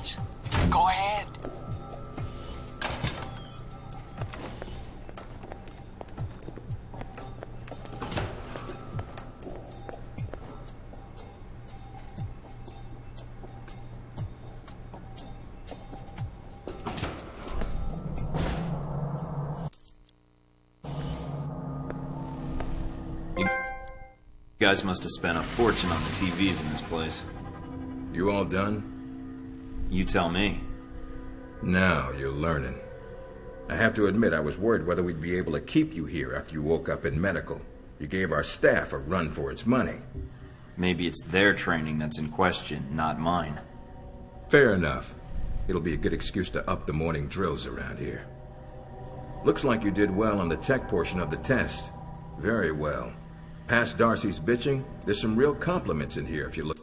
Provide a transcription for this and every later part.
chance. Go ahead. You guys must have spent a fortune on the TVs in this place. You all done? You tell me. Now you're learning. I have to admit I was worried whether we'd be able to keep you here after you woke up in medical. You gave our staff a run for its money. Maybe it's their training that's in question, not mine. Fair enough. It'll be a good excuse to up the morning drills around here. Looks like you did well on the tech portion of the test. Very well. Past Darcy's bitching, there's some real compliments in here if you look.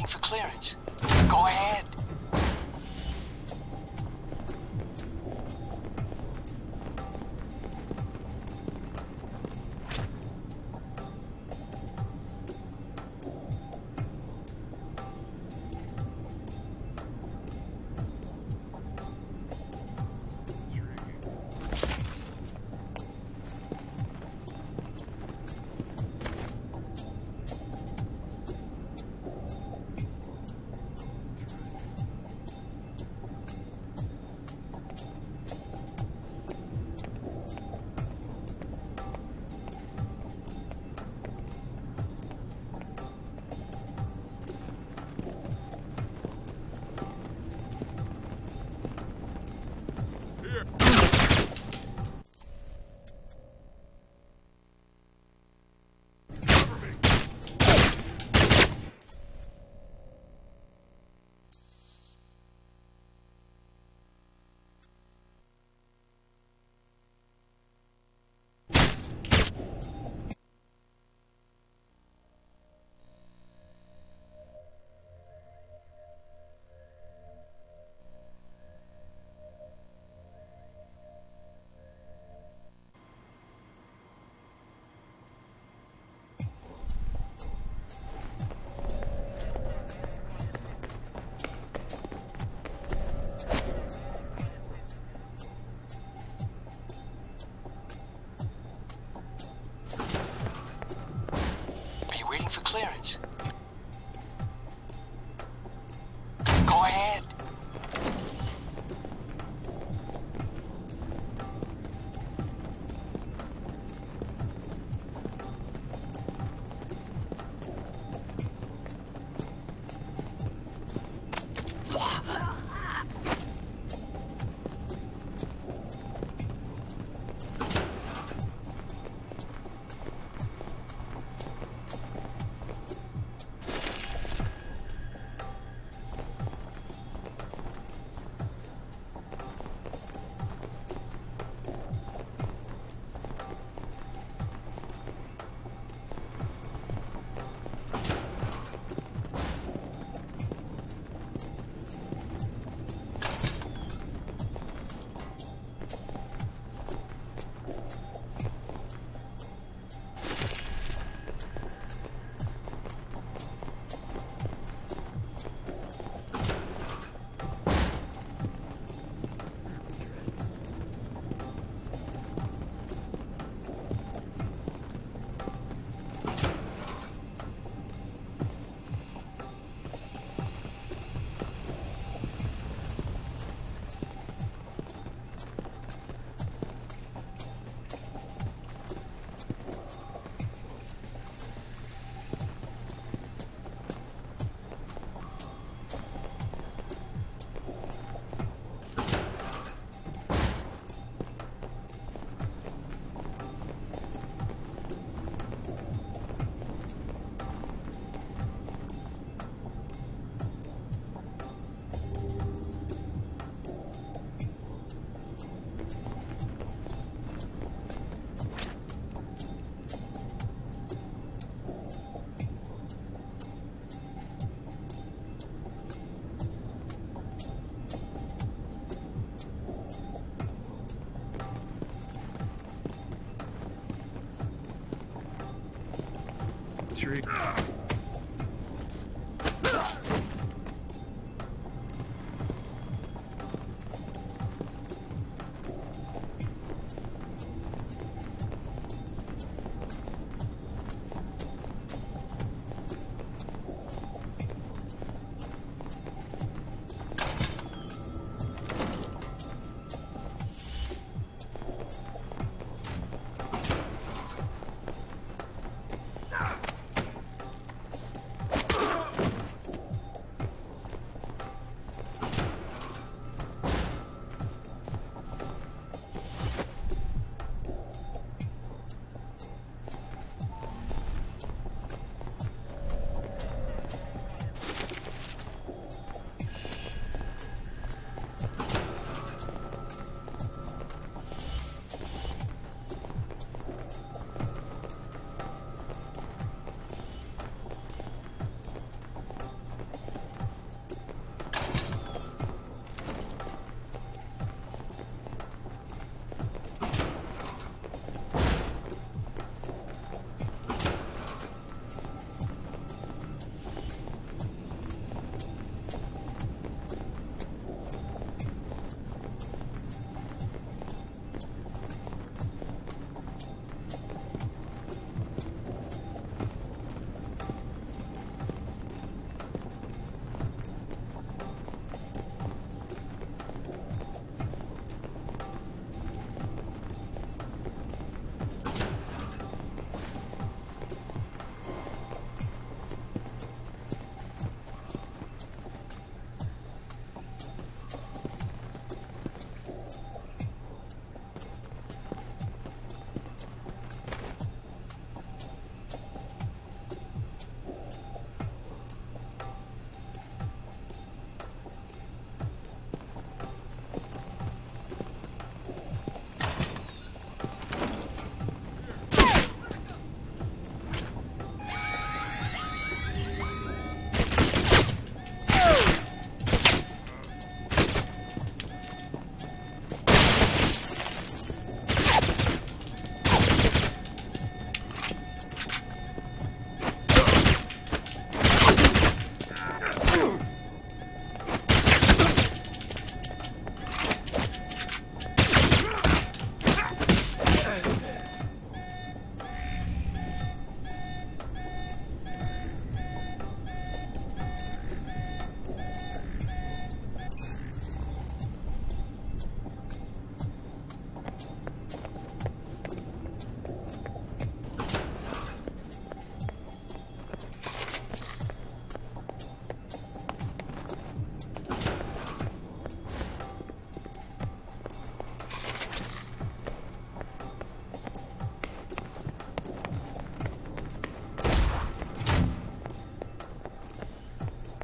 waiting for clearance. Go ahead. Clearance. Go ahead. Tree.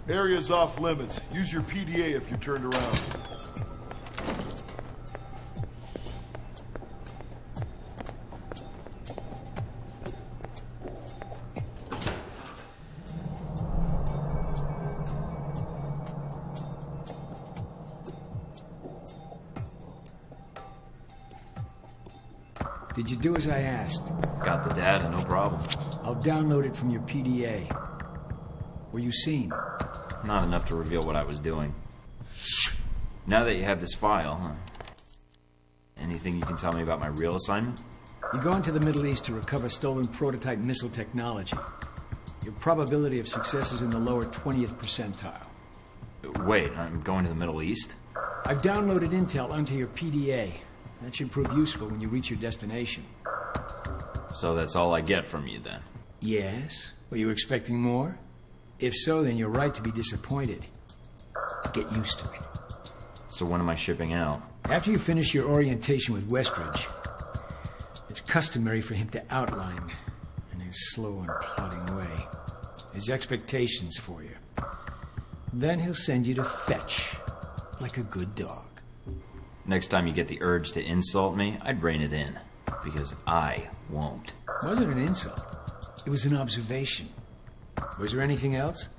Area's off limits. Use your PDA if you're turned around. Did you do as I asked? Got the data, no problem. I'll download it from your PDA. Were you seen? Not enough to reveal what I was doing. Now that you have this file, huh? Anything you can tell me about my real assignment? You're going to the Middle East to recover stolen prototype missile technology. Your probability of success is in the lower 20th percentile. Wait, I'm going to the Middle East? I've downloaded intel onto your PDA. That should prove useful when you reach your destination. So that's all I get from you then? Yes? Were you expecting more? If so, then you're right to be disappointed. Get used to it. So when am I shipping out? After you finish your orientation with Westridge, it's customary for him to outline, in his slow and plodding way, his expectations for you. Then he'll send you to fetch, like a good dog. Next time you get the urge to insult me, I'd rein it in. Because I won't. It wasn't an insult. It was an observation. Was there anything else?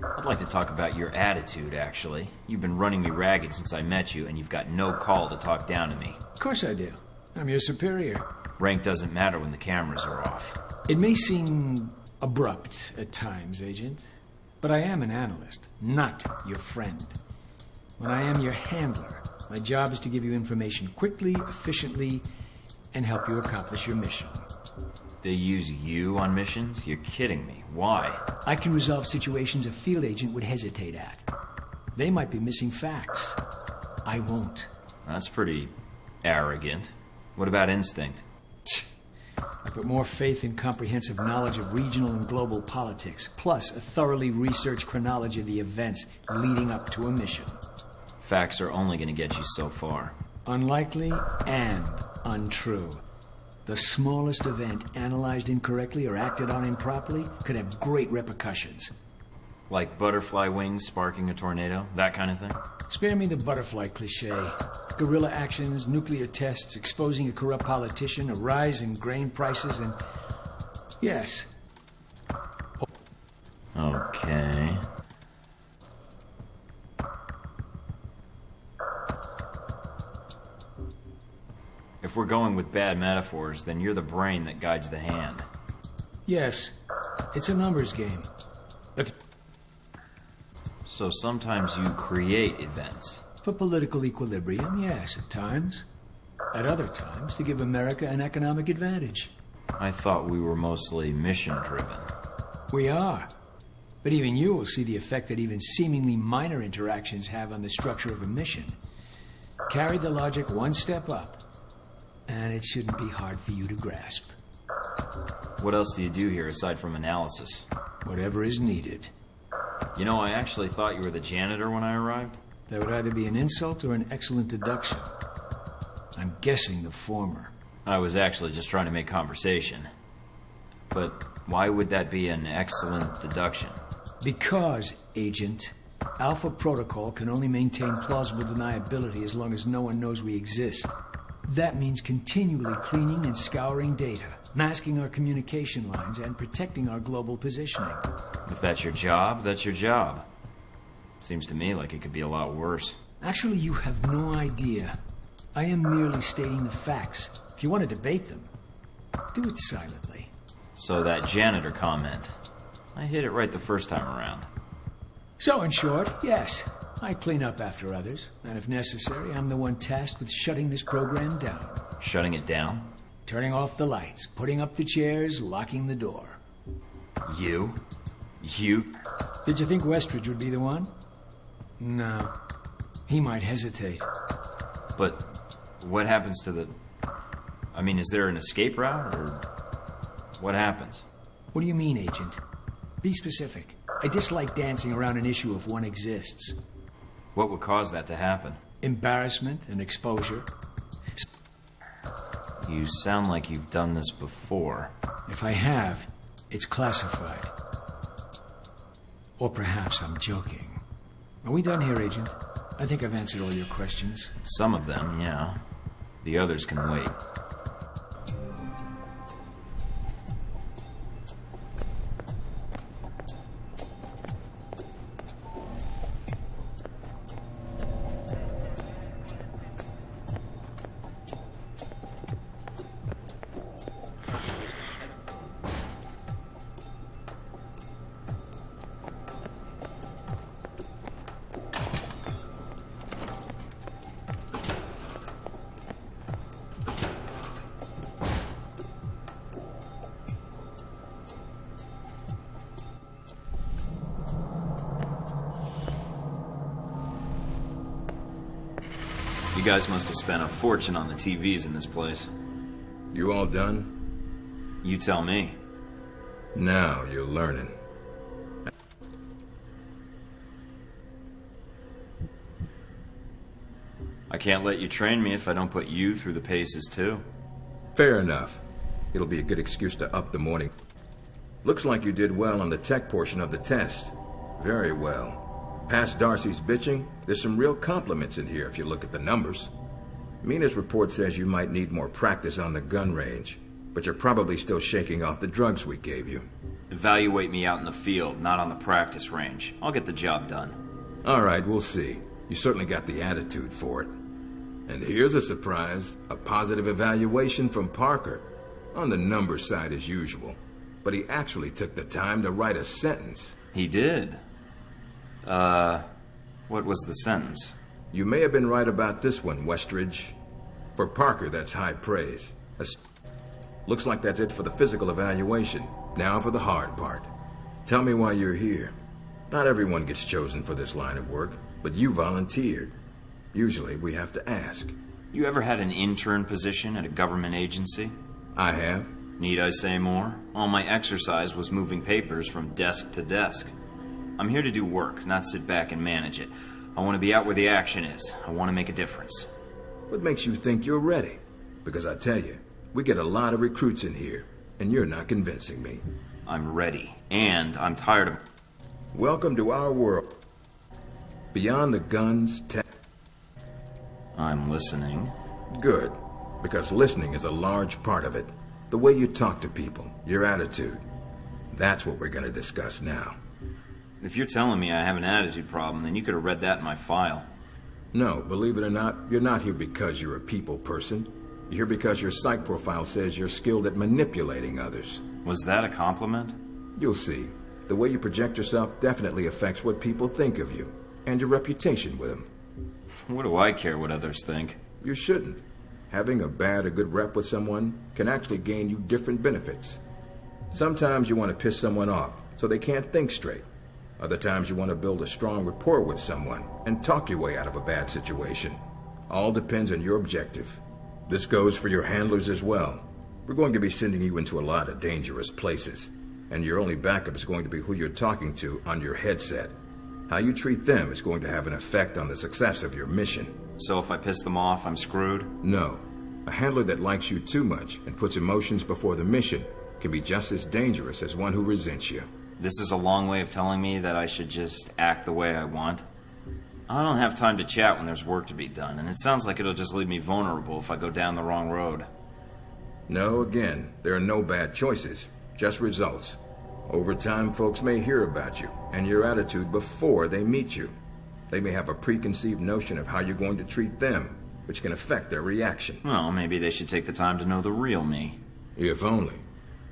I'd like to talk about your attitude, actually. You've been running me ragged since I met you, and you've got no call to talk down to me. Of course I do. I'm your superior. Rank doesn't matter when the cameras are off. It may seem abrupt at times, Agent, but I am an analyst, not your friend. When I am your handler, my job is to give you information quickly, efficiently, and help you accomplish your mission. They use you on missions? You're kidding me. Why? I can resolve situations a field agent would hesitate at. They might be missing facts. I won't. That's pretty arrogant. What about instinct? I put more faith in comprehensive knowledge of regional and global politics, plus a thoroughly researched chronology of the events leading up to a mission. Facts are only going to get you so far. Unlikely and untrue. The smallest event analyzed incorrectly or acted on improperly could have great repercussions. Like butterfly wings sparking a tornado? That kind of thing? Spare me the butterfly cliché. Guerrilla actions, nuclear tests, exposing a corrupt politician, a rise in grain prices, and... yes. Okay. If we're going with bad metaphors, then you're the brain that guides the hand. Yes. It's a numbers game. But So sometimes you create events. for political equilibrium, yes, at times. At other times, to give America an economic advantage. I thought we were mostly mission-driven. We are. But even you will see the effect that even seemingly minor interactions have on the structure of a mission. Carry the logic one step up, and it shouldn't be hard for you to grasp. What else do you do here aside from analysis? Whatever is needed. You know, I actually thought you were the janitor when I arrived. That would either be an insult or an excellent deduction. I'm guessing the former. I was actually just trying to make conversation. But why would that be an excellent deduction? Because, Agent, Alpha Protocol can only maintain plausible deniability as long as no one knows we exist. That means continually cleaning and scouring data, masking our communication lines, and protecting our global positioning. If that's your job, that's your job. Seems to me like it could be a lot worse. Actually, you have no idea. I am merely stating the facts. If you want to debate them, do it silently. So that janitor comment, I hit it right the first time around. So, in short, yes, I clean up after others, and if necessary, I'm the one tasked with shutting this program down. Shutting it down? Turning off the lights, putting up the chairs, locking the door. You? You? Did you think Westridge would be the one? No. He might hesitate. But what happens to the... I mean, is there an escape route, or what happens? What do you mean, Agent? Be specific. I dislike dancing around an issue if one exists. What would cause that to happen? Embarrassment and exposure. You sound like you've done this before. If I have, it's classified. Or perhaps I'm joking. Are we done here, Agent? I think I've answered all your questions. Some of them, yeah. The others can wait. You guys must have spent a fortune on the TVs in this place. You all done? You tell me. Now you're learning. I can't let you train me if I don't put you through the paces too. Fair enough. It'll be a good excuse to up the morning. Looks like you did well on the tech portion of the test. Very well. Past Darcy's bitching, there's some real compliments in here if you look at the numbers. Mina's report says you might need more practice on the gun range, but you're probably still shaking off the drugs we gave you. Evaluate me out in the field, not on the practice range. I'll get the job done. All right, we'll see. You certainly got the attitude for it. And here's a surprise, a positive evaluation from Parker. On the numbers side as usual, but he actually took the time to write a sentence. He did. What was the sentence? You may have been right about this one, Westridge. For Parker, that's high praise. Looks like that's it for the physical evaluation. Now for the hard part. Tell me why you're here. Not everyone gets chosen for this line of work, but you volunteered. Usually we have to ask. You ever had an intern position at a government agency? I have. Need I say more? All my exercise was moving papers from desk to desk. I'm here to do work, not sit back and manage it. I want to be out where the action is. I want to make a difference. What makes you think you're ready? Because I tell you, we get a lot of recruits in here, and you're not convincing me. I'm ready, and I'm tired of... Welcome to our world. Beyond the guns, tech... I'm listening. Good, because listening is a large part of it. The way you talk to people, your attitude. That's what we're going to discuss now. If you're telling me I have an attitude problem, then you could have read that in my file. No, believe it or not, you're not here because you're a people person. You're here because your psych profile says you're skilled at manipulating others. Was that a compliment? You'll see. The way you project yourself definitely affects what people think of you, and your reputation with them. What do I care what others think? You shouldn't. Having a bad or good rep with someone can actually gain you different benefits. Sometimes you want to piss someone off so they can't think straight. Other times you want to build a strong rapport with someone and talk your way out of a bad situation. All depends on your objective. This goes for your handlers as well. We're going to be sending you into a lot of dangerous places, and your only backup is going to be who you're talking to on your headset. How you treat them is going to have an effect on the success of your mission. So if I piss them off, I'm screwed? No. A handler that likes you too much and puts emotions before the mission can be just as dangerous as one who resents you. This is a long way of telling me that I should just act the way I want. I don't have time to chat when there's work to be done, and it sounds like it'll just leave me vulnerable if I go down the wrong road. No, again, there are no bad choices, just results. Over time, folks may hear about you and your attitude before they meet you. They may have a preconceived notion of how you're going to treat them, which can affect their reaction. Well, maybe they should take the time to know the real me. If only.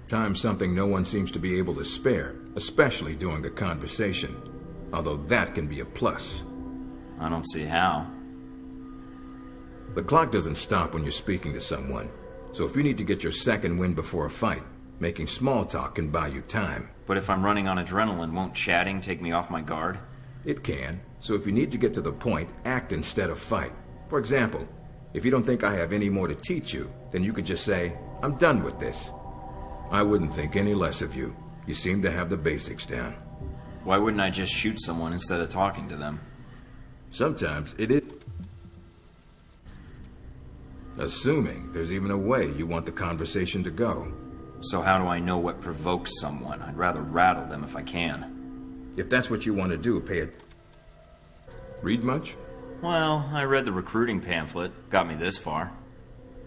Time's something no one seems to be able to spare, especially during a conversation. Although that can be a plus. I don't see how. The clock doesn't stop when you're speaking to someone. So if you need to get your second win before a fight, making small talk can buy you time. But if I'm running on adrenaline, won't chatting take me off my guard? It can. So if you need to get to the point, act instead of fight. For example, if you don't think I have any more to teach you, then you could just say, I'm done with this. I wouldn't think any less of you. You seem to have the basics down. Why wouldn't I just shoot someone instead of talking to them? Sometimes it is. Assuming there's even a way you want the conversation to go. So how do I know what provokes someone? I'd rather rattle them if I can. If that's what you want to do, pay it. Read much? Well, I read the recruiting pamphlet. Got me this far.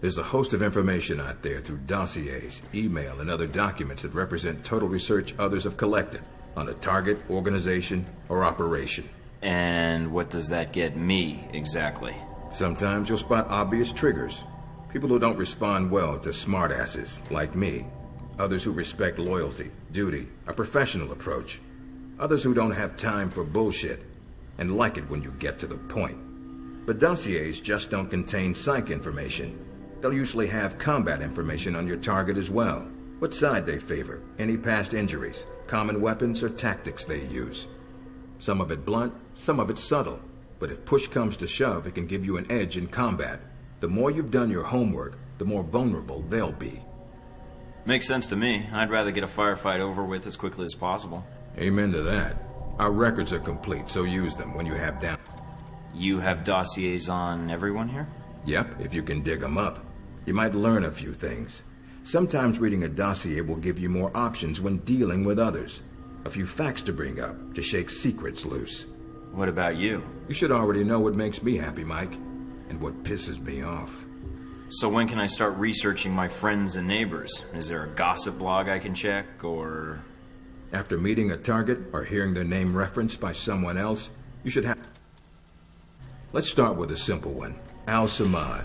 There's a host of information out there through dossiers, email, and other documents that represent total research others have collected on a target, organization, or operation. And what does that get me, exactly? Sometimes you'll spot obvious triggers. People who don't respond well to smartasses, like me. Others who respect loyalty, duty, a professional approach. Others who don't have time for bullshit, and like it when you get to the point. But dossiers just don't contain psych information. They'll usually have combat information on your target as well. What side they favor, any past injuries, common weapons or tactics they use. Some of it blunt, some of it subtle. But if push comes to shove, it can give you an edge in combat. The more you've done your homework, the more vulnerable they'll be. Makes sense to me. I'd rather get a firefight over with as quickly as possible. Amen to that. Our records are complete, so use them when you have down. You have dossiers on everyone here? Yep, if you can dig them up. You might learn a few things. Sometimes reading a dossier will give you more options when dealing with others. A few facts to bring up, to shake secrets loose. What about you? You should already know what makes me happy, Mike, and what pisses me off. So when can I start researching my friends and neighbors? Is there a gossip blog I can check, or... After meeting a target or hearing their name referenced by someone else, you should have... Let's start with a simple one. Al-Samad.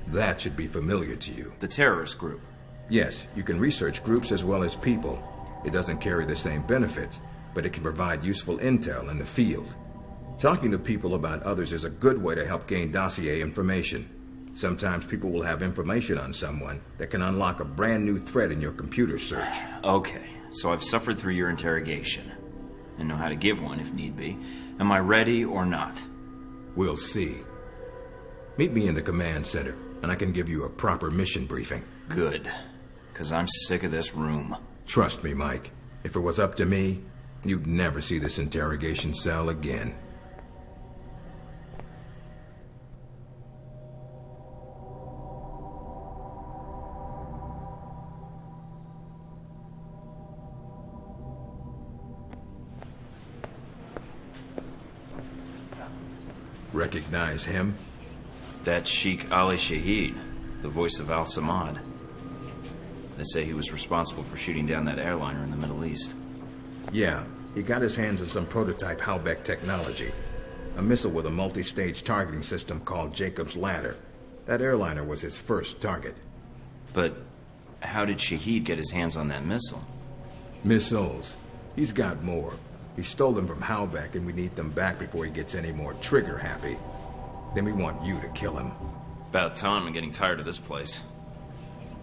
That should be familiar to you. The terrorist group? Yes, you can research groups as well as people. It doesn't carry the same benefits, but it can provide useful intel in the field. Talking to people about others is a good way to help gain dossier information. Sometimes people will have information on someone that can unlock a brand new thread in your computer search. Okay, so I've suffered through your interrogation and know how to give one if need be. Am I ready or not? We'll see. Meet me in the command center, and I can give you a proper mission briefing. Good, because I'm sick of this room. Trust me, Mike. If it was up to me, you'd never see this interrogation cell again. Recognize him? That's Sheikh Ali Shahid, the voice of Al-Samad. They say he was responsible for shooting down that airliner in the Middle East. Yeah, he got his hands on some prototype Halbeck technology. A missile with a multi-stage targeting system called Jacob's Ladder. That airliner was his first target. But how did Shahid get his hands on that missile? Missiles. He's got more. He stole them from Halbeck, and we need them back before he gets any more trigger-happy. Then we want you to kill him. About time. I'm getting tired of this place.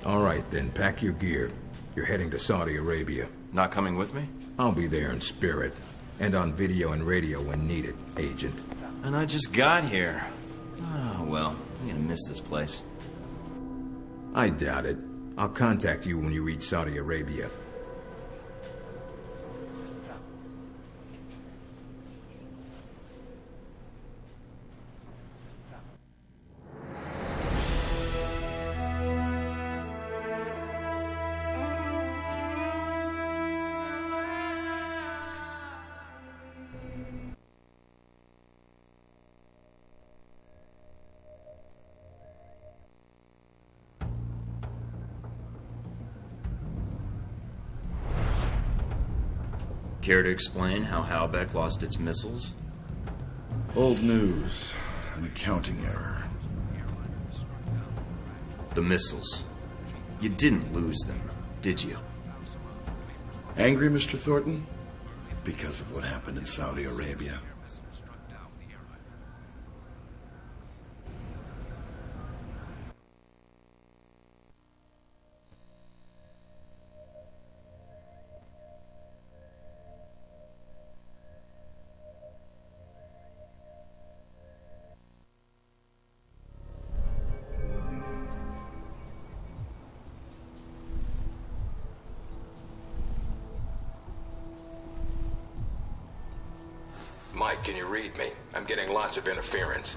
All right, then. Pack your gear. You're heading to Saudi Arabia. Not coming with me? I'll be there in spirit. And on video and radio when needed, Agent. And I just got here. Oh, well. I'm gonna miss this place. I doubt it. I'll contact you when you reach Saudi Arabia. Care to explain how Halbeck lost its missiles? Old news. An accounting error. The missiles. You didn't lose them, did you? Angry, Mr. Thornton? Because of what happened in Saudi Arabia. Mike, can you read me? I'm getting lots of interference.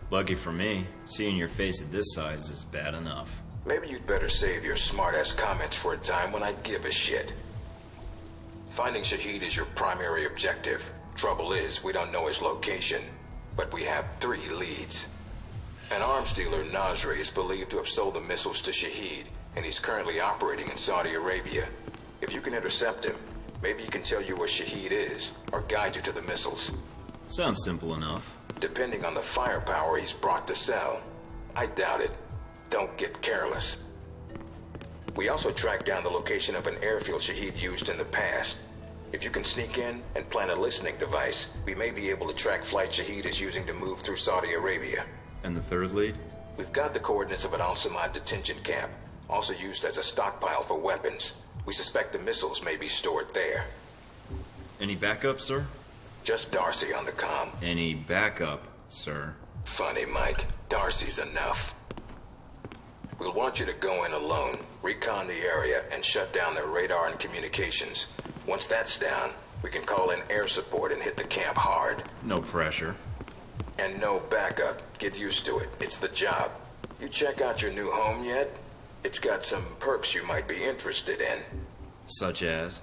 Lucky for me, seeing your face at this size is bad enough. Maybe you'd better save your smart-ass comments for a time when I give a shit. Finding Shahid is your primary objective. Trouble is, we don't know his location, but we have 3 leads. An arms dealer, Nasri, is believed to have sold the missiles to Shahid, and he's currently operating in Saudi Arabia. If you can intercept him, maybe he can tell you where Shahid is, or guide you to the missiles. Sounds simple enough. Depending on the firepower he's brought to sell. I doubt it. Don't get careless. We also tracked down the location of an airfield Shahid used in the past. If you can sneak in and plant a listening device, we may be able to track flight Shahid is using to move through Saudi Arabia. And the third lead? We've got the coordinates of an Al-Samad detention camp, also used as a stockpile for weapons. We suspect the missiles may be stored there. Any backup, sir? Just Darcy on the comm. Any backup, sir? Funny, Mike. Darcy's enough. We'll want you to go in alone, recon the area, and shut down their radar and communications. Once that's down, we can call in air support and hit the camp hard. No pressure. And no backup. Get used to it. It's the job. You check out your new home yet? It's got some perks you might be interested in. Such as?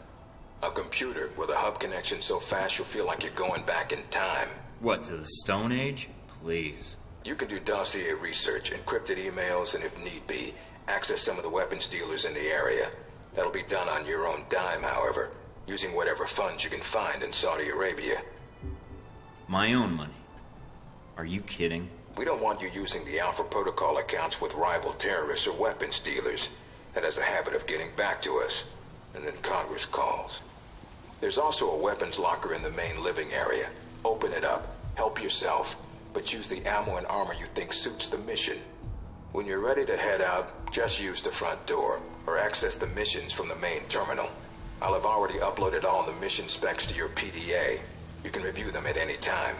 A computer with a hub connection so fast you'll feel like you're going back in time. What, to the Stone Age? Please. You can do dossier research, encrypted emails, and if need be, access some of the weapons dealers in the area. That'll be done on your own dime, however, using whatever funds you can find in Saudi Arabia. My own money? Are you kidding? We don't want you using the Alpha Protocol accounts with rival terrorists or weapons dealers. That has a habit of getting back to us, and then Congress calls. There's also a weapons locker in the main living area. Open it up, help yourself, but use the ammo and armor you think suits the mission. When you're ready to head out, just use the front door, or access the missions from the main terminal. I'll have already uploaded all the mission specs to your PDA. You can review them at any time.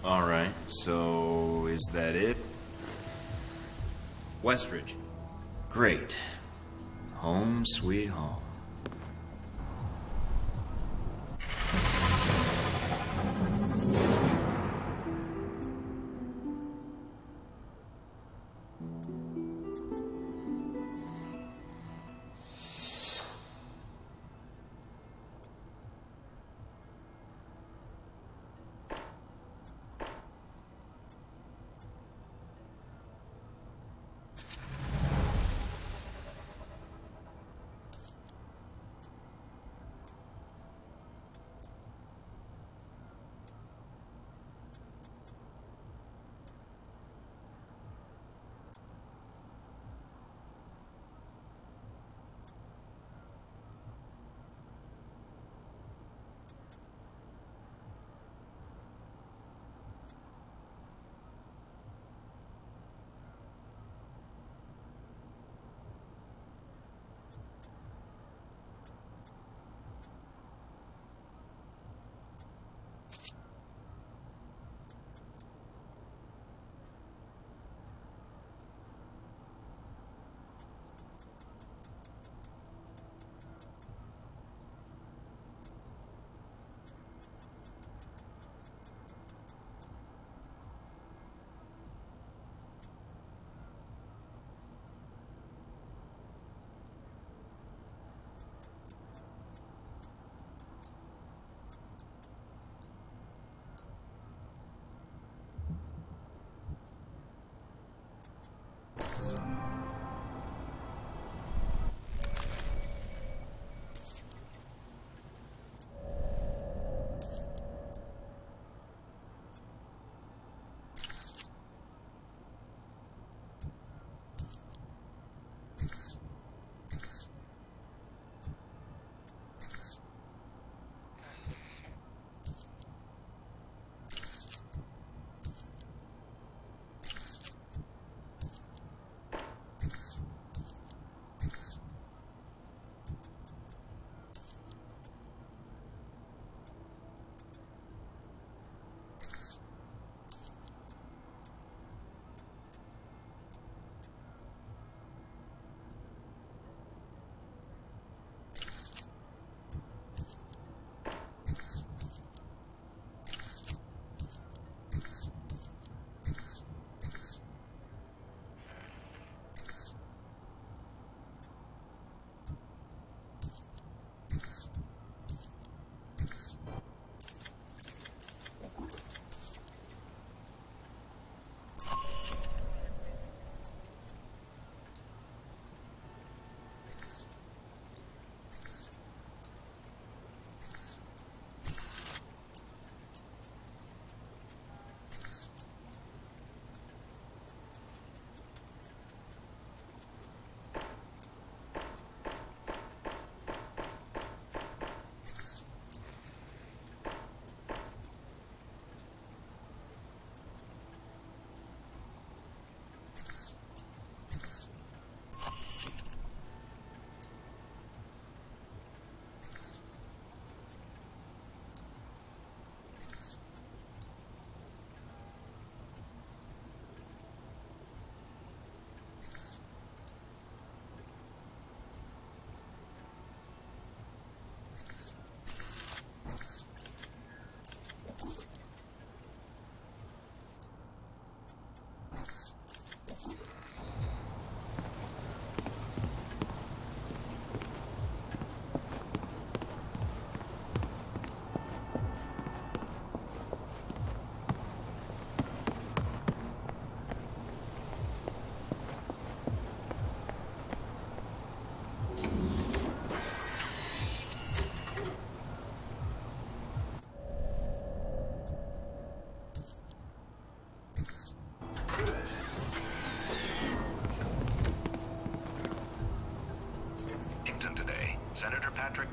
Alright, so is that it? Westridge. Great. Home sweet home.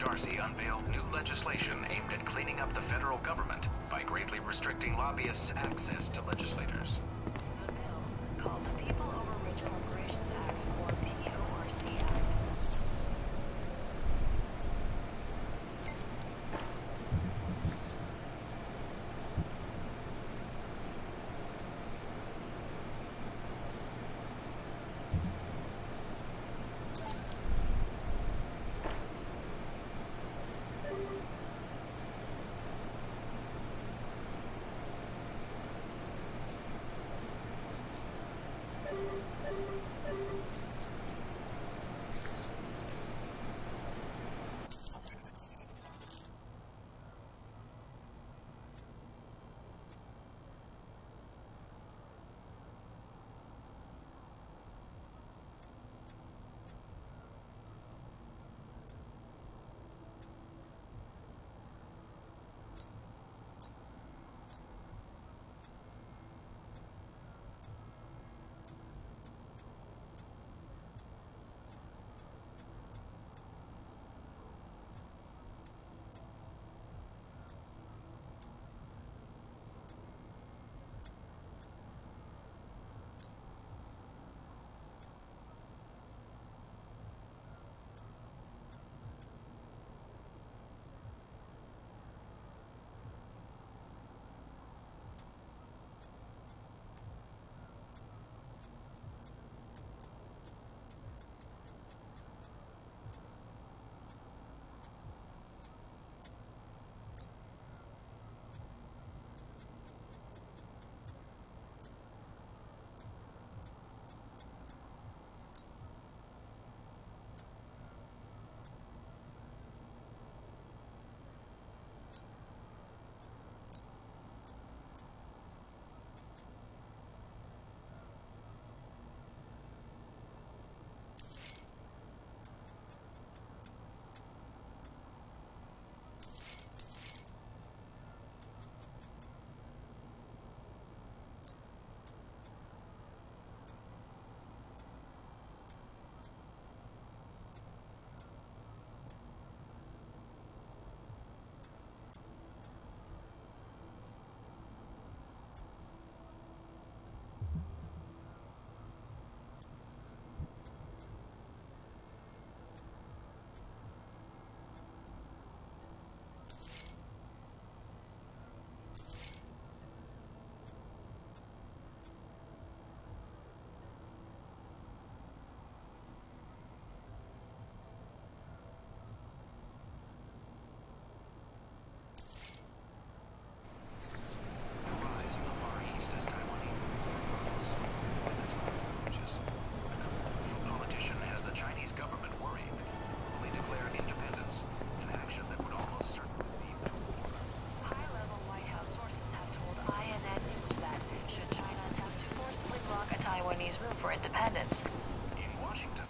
Darcy unveiled new legislation aimed at cleaning up the federal government by greatly restricting lobbyists' access to legislators. The bill, called the People Over Rich Corporations Act, or PORC Act, room for independence. In Washington.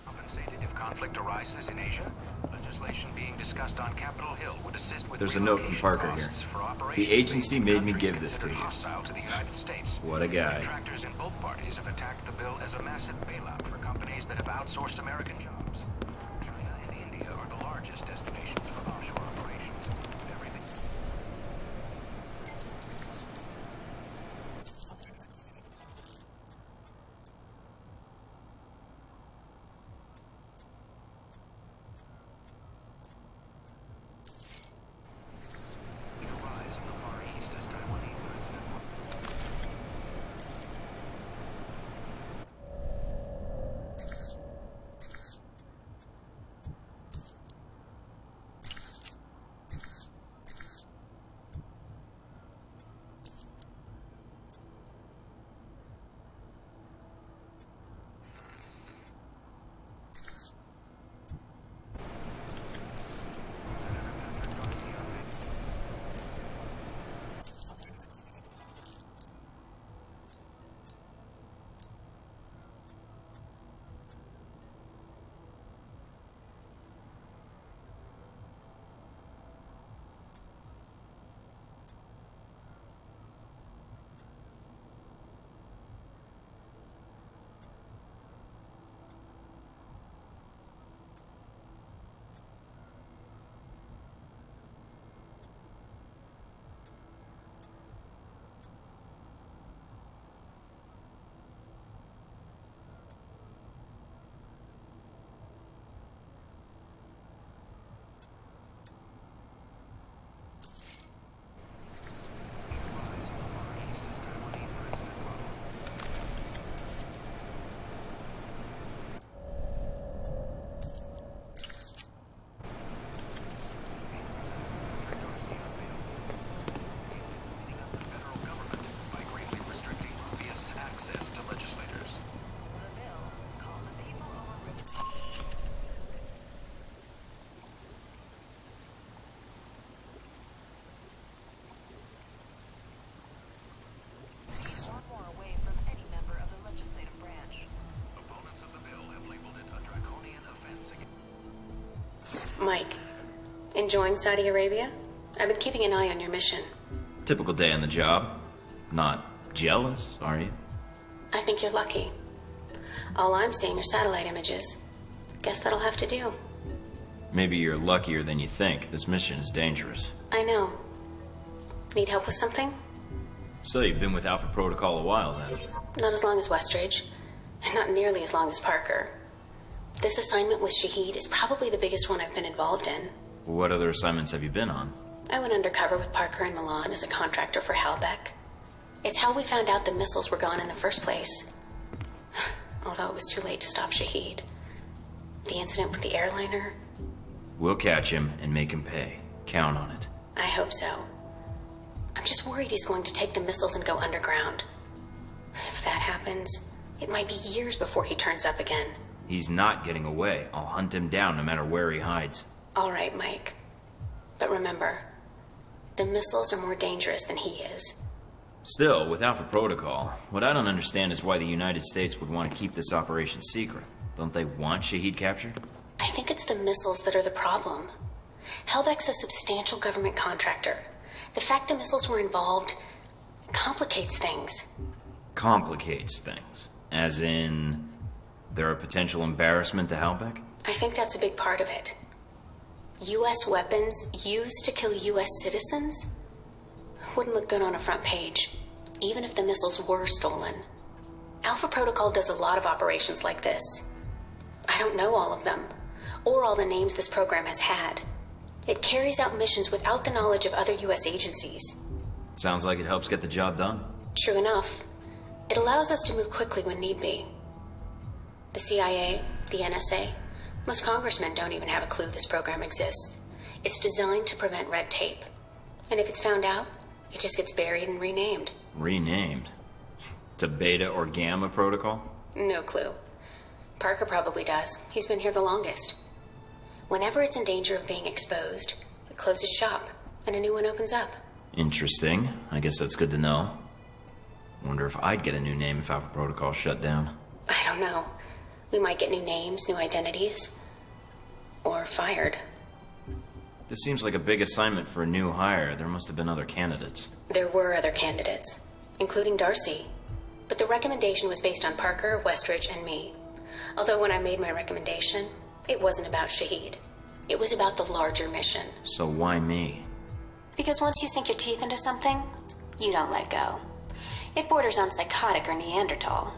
Compensated if conflict arises in Asia. Legislation being discussed on Capitol Hill would assist with There's a note from Parker here. The agency made me give this to you. To the United States. What a guy. Contractors in both parties have attacked the bill as a massive bailout for companies that have outsourced American jobs. China and India are the largest destinations for offshore operations. Everything. Rise in the Far East as Taiwanese resident. Mike, enjoying Saudi Arabia? I've been keeping an eye on your mission. Typical day on the job. Not jealous, are you? I think you're lucky. All I'm seeing are satellite images. Guess that'll have to do. Maybe you're luckier than you think. This mission is dangerous. I know. Need help with something? So you've been with Alpha Protocol a while, then? Not as long as Westridge, and not nearly as long as Parker. This assignment with Shahid is probably the biggest one I've been involved in. What other assignments have you been on? I went undercover with Parker in Milan as a contractor for Halbeck. It's how we found out the missiles were gone in the first place. Although it was too late to stop Shahid. The incident with the airliner... We'll catch him and make him pay. Count on it. I hope so. I'm just worried he's going to take the missiles and go underground. If that happens, it might be years before he turns up again. He's not getting away. I'll hunt him down no matter where he hides. All right, Mike. But remember, the missiles are more dangerous than he is. Still, with Alpha Protocol, what I don't understand is why the United States would want to keep this operation secret. Don't they want Shahid captured? I think it's the missiles that are the problem. Halbeck's a substantial government contractor. The fact the missiles were involved complicates things. Complicates things? As in, they're a potential embarrassment to Halbeck? I think that's a big part of it. U.S. weapons used to kill U.S. citizens wouldn't look good on a front page, even if the missiles were stolen. Alpha Protocol does a lot of operations like this. I don't know all of them, or all the names this program has had. It carries out missions without the knowledge of other U.S. agencies. Sounds like it helps get the job done. True enough. It allows us to move quickly when need be. The CIA, the NSA, most congressmen don't even have a clue this program exists. It's designed to prevent red tape. And if it's found out, it just gets buried and renamed. Renamed? To Beta or Gamma Protocol? No clue. Parker probably does. He's been here the longest. Whenever it's in danger of being exposed, it closes shop, and a new one opens up. Interesting. I guess that's good to know. Wonder if I'd get a new name if Alpha Protocol shut down. I don't know. We might get new names, new identities. Or fired. This seems like a big assignment for a new hire. There must have been other candidates. There were other candidates, including Darcy. But the recommendation was based on Parker, Westridge, and me. Although when I made my recommendation, it wasn't about Shahid. It was about the larger mission. So why me? Because once you sink your teeth into something, you don't let go. It borders on psychotic or Neanderthal.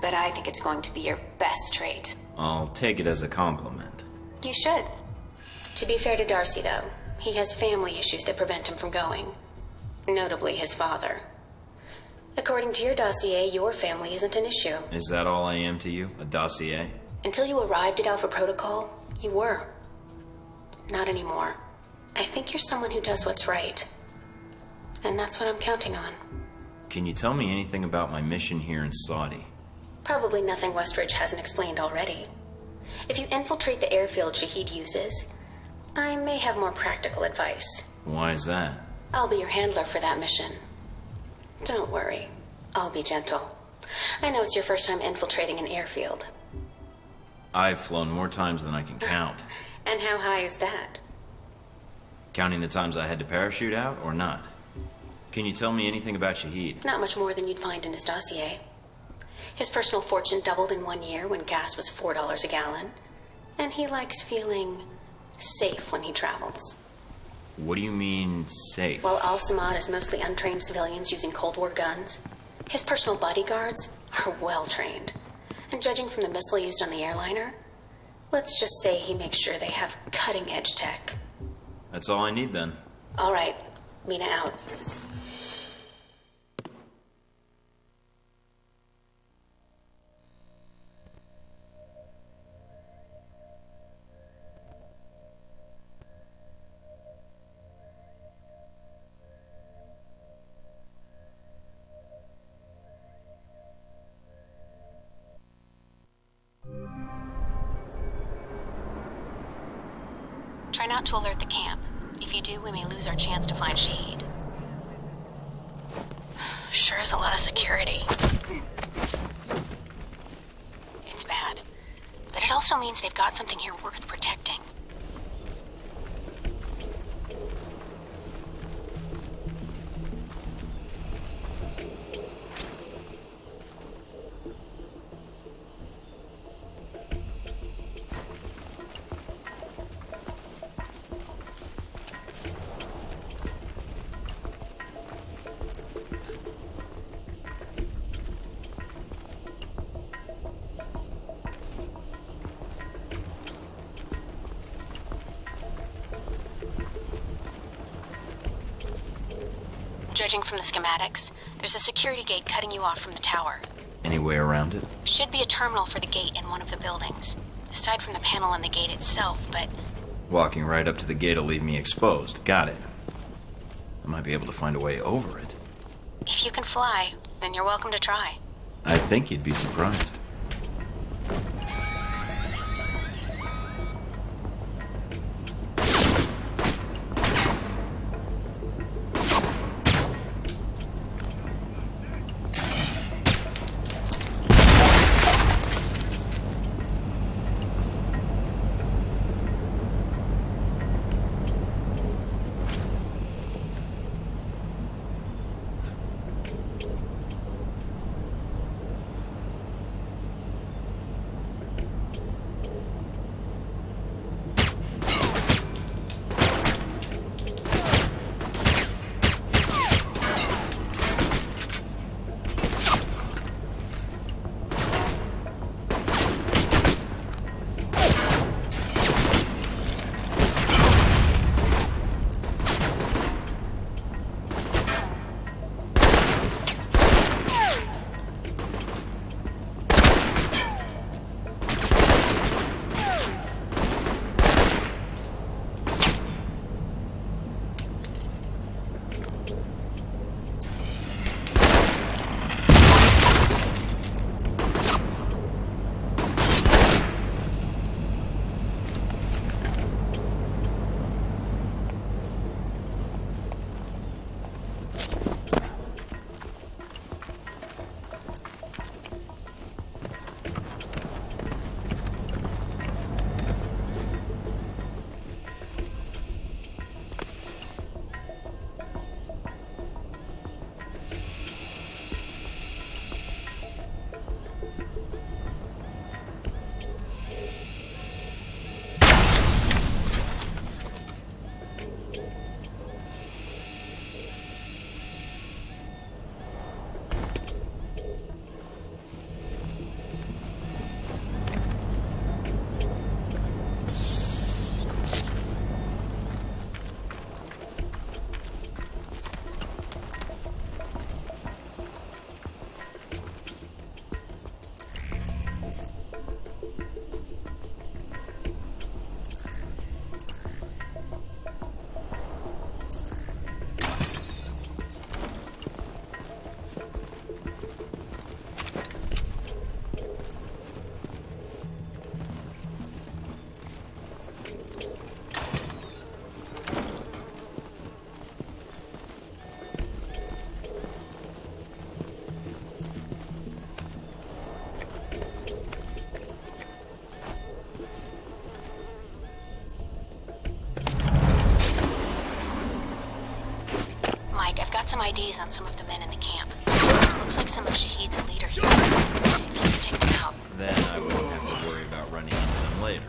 But I think it's going to be your best trait. I'll take it as a compliment. You should. To be fair to Darcy, though, he has family issues that prevent him from going. Notably his father. According to your dossier, your family isn't an issue. Is that all I am to you? A dossier? Until you arrived at Alpha Protocol, you were. Not anymore. I think you're someone who does what's right. And that's what I'm counting on. Can you tell me anything about my mission here in Saudi? Probably nothing Westridge hasn't explained already. If you infiltrate the airfield Shahid uses, I may have more practical advice. Why is that? I'll be your handler for that mission. Don't worry. I'll be gentle. I know it's your first time infiltrating an airfield. I've flown more times than I can count. And how high is that? Counting the times I had to parachute out, or not? Can you tell me anything about Shahid? Not much more than you'd find in his dossier. His personal fortune doubled in 1 year when gas was $4 a gallon. And he likes feeling safe when he travels. What do you mean, safe? While Al-Samad is mostly untrained civilians using Cold War guns, his personal bodyguards are well trained. And judging from the missile used on the airliner, let's just say he makes sure they have cutting-edge tech. That's all I need, then. All right. Mina out. Try not to alert the camp. If you do, we may lose our chance to find Shahid. Sure is a lot of security. It's bad. But it also means they've got something here worth protecting. Judging from the schematics, there's a security gate cutting you off from the tower. Any way around it? Should be a terminal for the gate in one of the buildings. Aside from the panel on the gate itself, but... Walking right up to the gate will leave me exposed. Got it. I might be able to find a way over it. If you can fly, then you're welcome to try. I think you'd be surprised. Some IDs on some of the men in the camp. Looks like some of Shahid's leaders. If you can take them out. Then I won't have to worry about running into them later.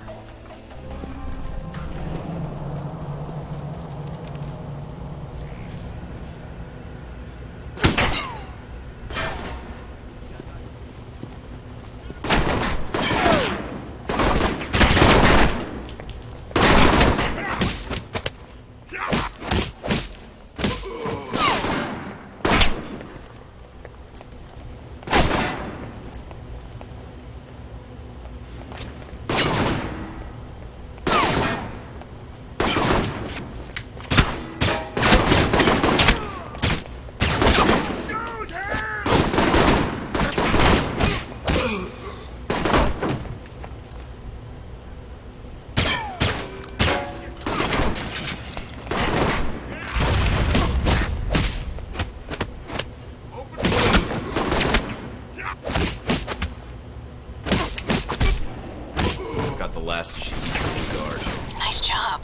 Last of Shahid's guard. Nice job.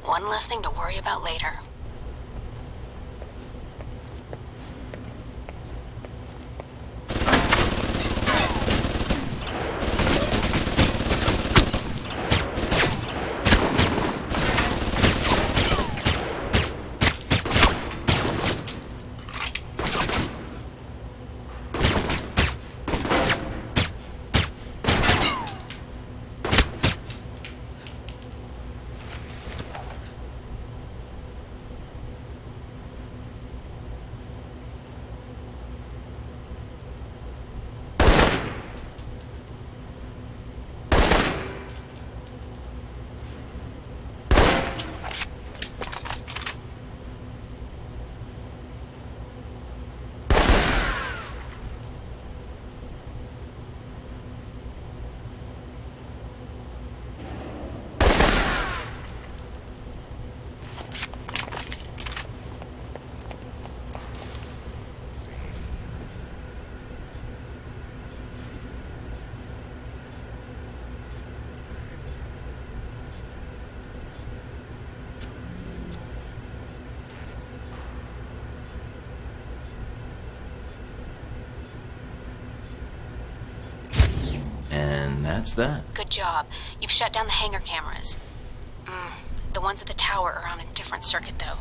One less thing to worry about later. that's that. Good job. You've shut down the hangar cameras. The ones at the tower are on a different circuit, though.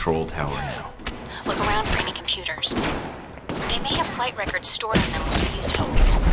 control tower now. Look around for any computers. They may have flight records stored on them we can use to help people.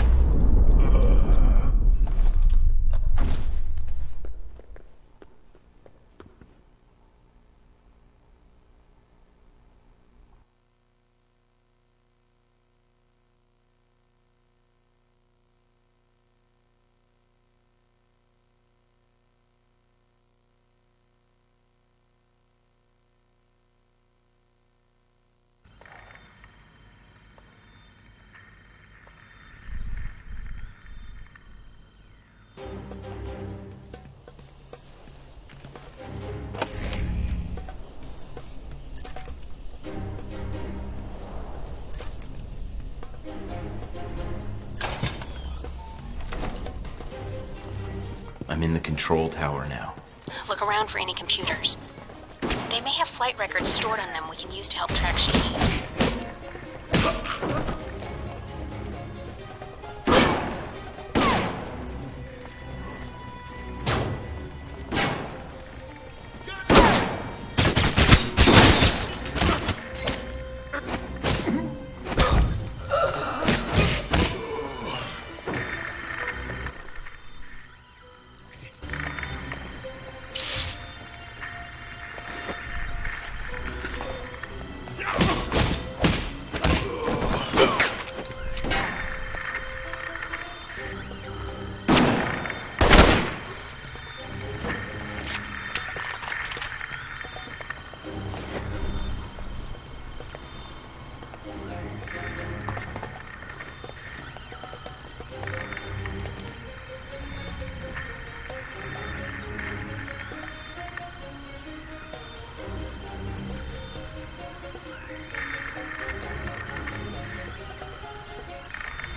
I'm in the control tower now. Look around for any computers. They may have flight records stored on them we can use to help track Shahid.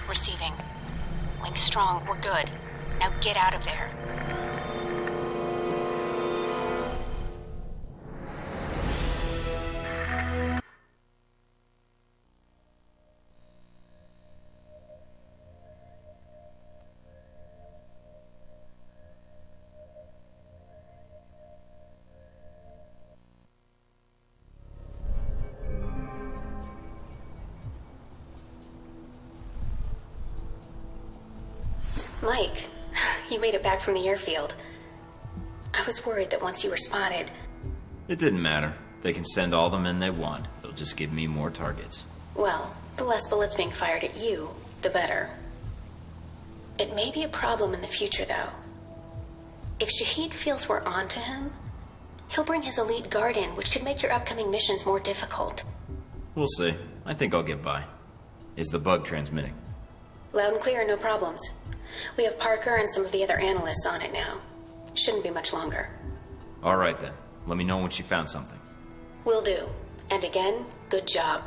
Receiving. Link strong, we're good. Now get out of there. Mike, you made it back from the airfield. I was worried that once you were spotted... It didn't matter. They can send all the men they want. They'll just give me more targets. Well, the less bullets being fired at you, the better. It may be a problem in the future, though. If Shahid feels we're onto him, he'll bring his elite guard in, which could make your upcoming missions more difficult. We'll see. I think I'll get by. Is the bug transmitting? Loud and clear, no problems. We have Parker and some of the other analysts on it now. Shouldn't be much longer. All right then. Let me know once you found something. Will do. And again, good job.